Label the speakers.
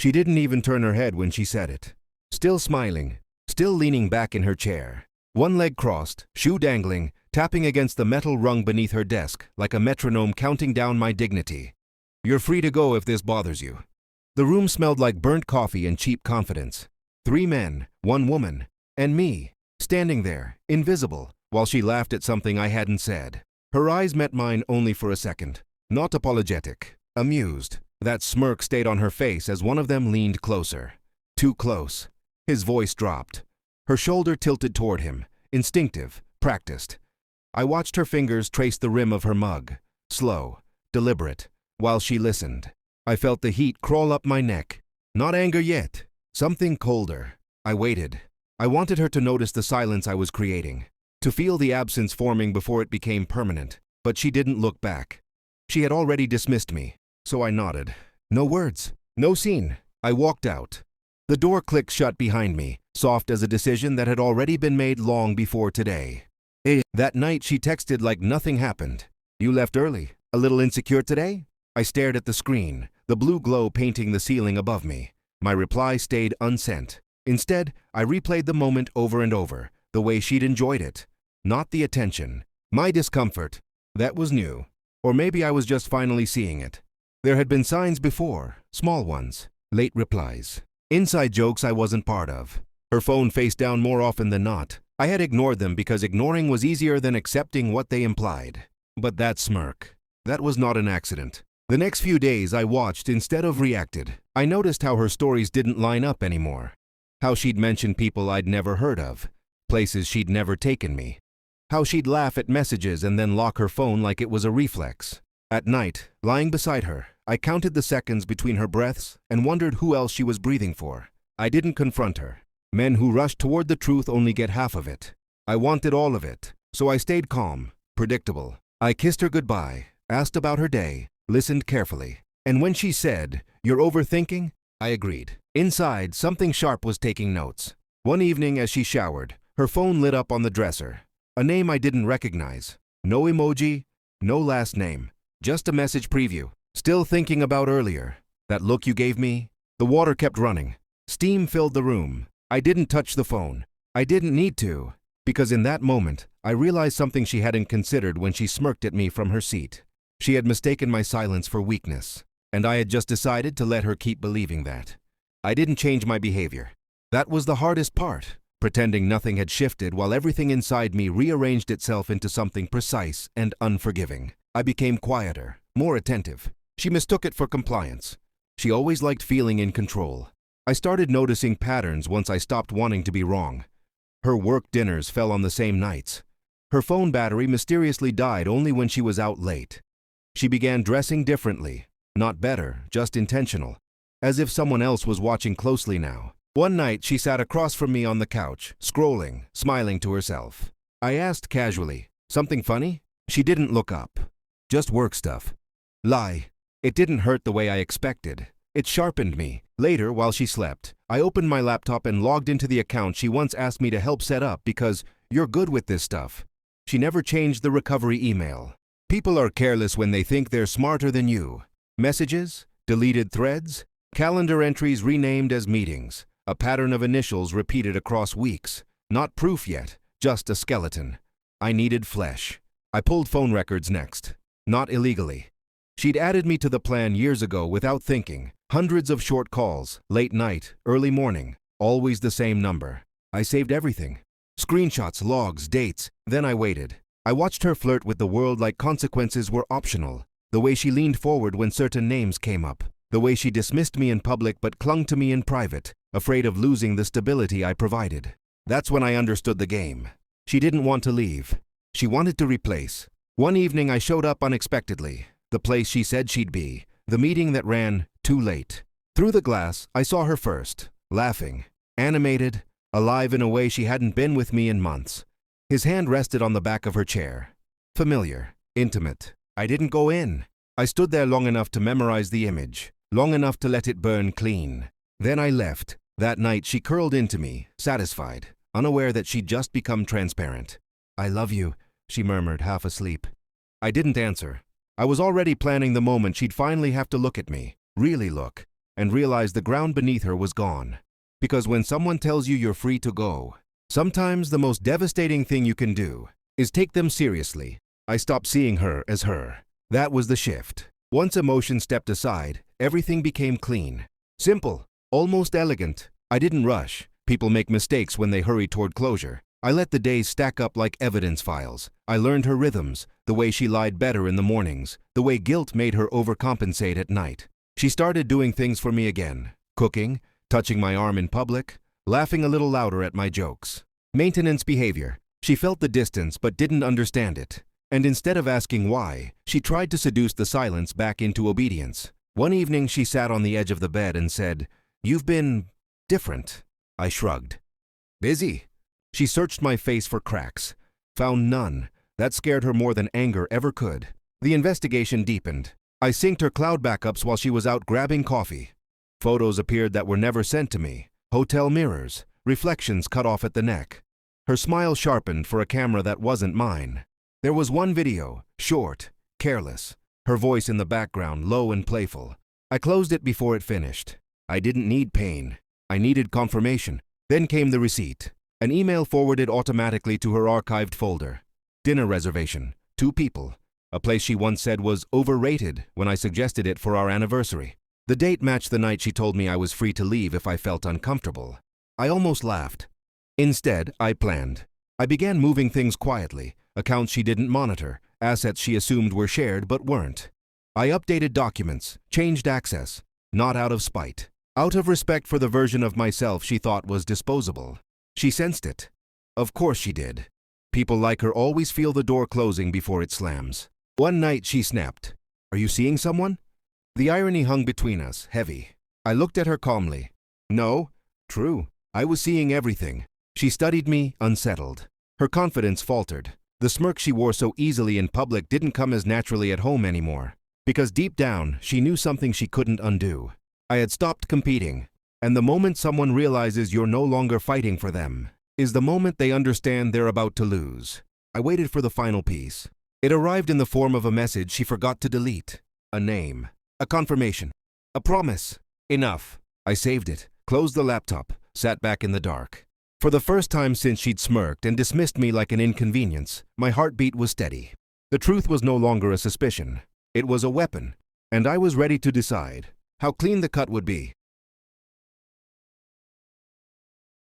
Speaker 1: She didn't even turn her head when she said it. Still smiling, still leaning back in her chair. One leg crossed, shoe dangling, tapping against the metal rung beneath her desk like a metronome counting down my dignity. "You're free to go if this bothers you." The room smelled like burnt coffee and cheap confidence. 3 men, 1 woman, and me, standing there, invisible, while she laughed at something I hadn't said. Her eyes met mine only for a second. Not apologetic, amused. That smirk stayed on her face as one of them leaned closer. Too close. His voice dropped. Her shoulder tilted toward him, instinctive, practiced. I watched her fingers trace the rim of her mug, slow, deliberate, while she listened. I felt the heat crawl up my neck. Not anger yet, something colder. I waited. I wanted her to notice the silence I was creating, to feel the absence forming before it became permanent, but she didn't look back. She had already dismissed me, so I nodded. No words, no scene. I walked out. The door clicked shut behind me, soft as a decision that had already been made long before today. That night she texted like nothing happened. "You left early. A little insecure today?" I stared at the screen, the blue glow painting the ceiling above me. My reply stayed unsent. Instead, I replayed the moment over and over, the way she'd enjoyed it. Not the attention. My discomfort. That was new. Or maybe I was just finally seeing it. There had been signs before, small ones, late replies, inside jokes I wasn't part of. Her phone face down more often than not. I had ignored them because ignoring was easier than accepting what they implied. But that smirk, that was not an accident. The next few days I watched instead of reacted. I noticed how her stories didn't line up anymore. How she'd mention people I'd never heard of, places she'd never taken me. How she'd laugh at messages and then lock her phone like it was a reflex. At night, lying beside her, I counted the seconds between her breaths and wondered who else she was breathing for. I didn't confront her. Men who rush toward the truth only get half of it. I wanted all of it, so I stayed calm, predictable. I kissed her goodbye, asked about her day, listened carefully. And when she said, "You're overthinking," I agreed. Inside, something sharp was taking notes. One evening as she showered, her phone lit up on the dresser. A name I didn't recognize. No emoji, no last name. Just a message preview. "Still thinking about earlier. That look you gave me?" The water kept running. Steam filled the room. I didn't touch the phone. I didn't need to, because in that moment, I realized something she hadn't considered when she smirked at me from her seat. She had mistaken my silence for weakness, and I had just decided to let her keep believing that. I didn't change my behavior. That was the hardest part, pretending nothing had shifted while everything inside me rearranged itself into something precise and unforgiving. I became quieter, more attentive. She mistook it for compliance. She always liked feeling in control. I started noticing patterns once I stopped wanting to be wrong. Her work dinners fell on the same nights. Her phone battery mysteriously died only when she was out late. She began dressing differently, not better, just intentional, as if someone else was watching closely now. One night she sat across from me on the couch, scrolling, smiling to herself. I asked casually, "Something funny?" She didn't look up. "Just work stuff." Lie. It didn't hurt the way I expected. It sharpened me. Later, while she slept, I opened my laptop and logged into the account she once asked me to help set up because "you're good with this stuff." She never changed the recovery email. People are careless when they think they're smarter than you. Messages, deleted threads, calendar entries renamed as meetings, a pattern of initials repeated across weeks. Not proof yet, just a skeleton. I needed flesh. I pulled phone records next. Not illegally. She'd added me to the plan years ago without thinking. Hundreds of short calls, late night, early morning, always the same number. I saved everything. Screenshots, logs, dates. Then I waited. I watched her flirt with the world like consequences were optional. The way she leaned forward when certain names came up. The way she dismissed me in public but clung to me in private, afraid of losing the stability I provided. That's when I understood the game. She didn't want to leave. She wanted to replace. One evening I showed up unexpectedly. The place she said she'd be. The meeting that ran too late. Through the glass, I saw her first, laughing, animated, alive in a way she hadn't been with me in months. His hand rested on the back of her chair. Familiar, intimate. I didn't go in. I stood there long enough to memorize the image, long enough to let it burn clean. Then I left. That night she curled into me, satisfied, unaware that she'd just become transparent. "I love you," she murmured, half asleep. I didn't answer. I was already planning the moment she'd finally have to look at me, really look. and realized the ground beneath her was gone. Because when someone tells you you're free to go, sometimes the most devastating thing you can do is take them seriously. I stopped seeing her as her. That was the shift. Once emotion stepped aside, everything became clean. Simple, almost elegant. I didn't rush. People make mistakes when they hurry toward closure. I let the days stack up like evidence files. I learned her rhythms, the way she lied better in the mornings, the way guilt made her overcompensate at night. She started doing things for me again, cooking, touching my arm in public, laughing a little louder at my jokes. Maintenance behavior. She felt the distance but didn't understand it. And instead of asking why, she tried to seduce the silence back into obedience. One evening she sat on the edge of the bed and said, "You've been different." I shrugged. "Busy?" She searched my face for cracks. Found none. That scared her more than anger ever could. The investigation deepened. I synced her cloud backups while she was out grabbing coffee. Photos appeared that were never sent to me. Hotel mirrors, reflections cut off at the neck. Her smile sharpened for a camera that wasn't mine. There was one video, short, careless. Her voice in the background, low and playful. I closed it before it finished. I didn't need pain. I needed confirmation. Then came the receipt. An email forwarded automatically to her archived folder. Dinner reservation, 2 people. A place she once said was overrated when I suggested it for our anniversary. The date matched the night she told me I was free to leave if I felt uncomfortable. I almost laughed. Instead, I planned. I began moving things quietly, accounts she didn't monitor, assets she assumed were shared but weren't. I updated documents, changed access, not out of spite, out of respect for the version of myself she thought was disposable. She sensed it. Of course she did. People like her always feel the door closing before it slams. One night she snapped, "Are you seeing someone?" The irony hung between us, heavy. I looked at her calmly. No, true. I was seeing everything. She studied me, unsettled. Her confidence faltered. The smirk she wore so easily in public didn't come as naturally at home anymore. Because deep down, she knew something she couldn't undo. I had stopped competing. And the moment someone realizes you're no longer fighting for them is the moment they understand they're about to lose. I waited for the final piece. It arrived in the form of a message she forgot to delete. A name. A confirmation. A promise. Enough. I saved it, closed the laptop, sat back in the dark. For the first time since she'd smirked and dismissed me like an inconvenience, my heartbeat was steady. The truth was no longer a suspicion. It was a weapon. And I was ready to decide how clean the cut would be.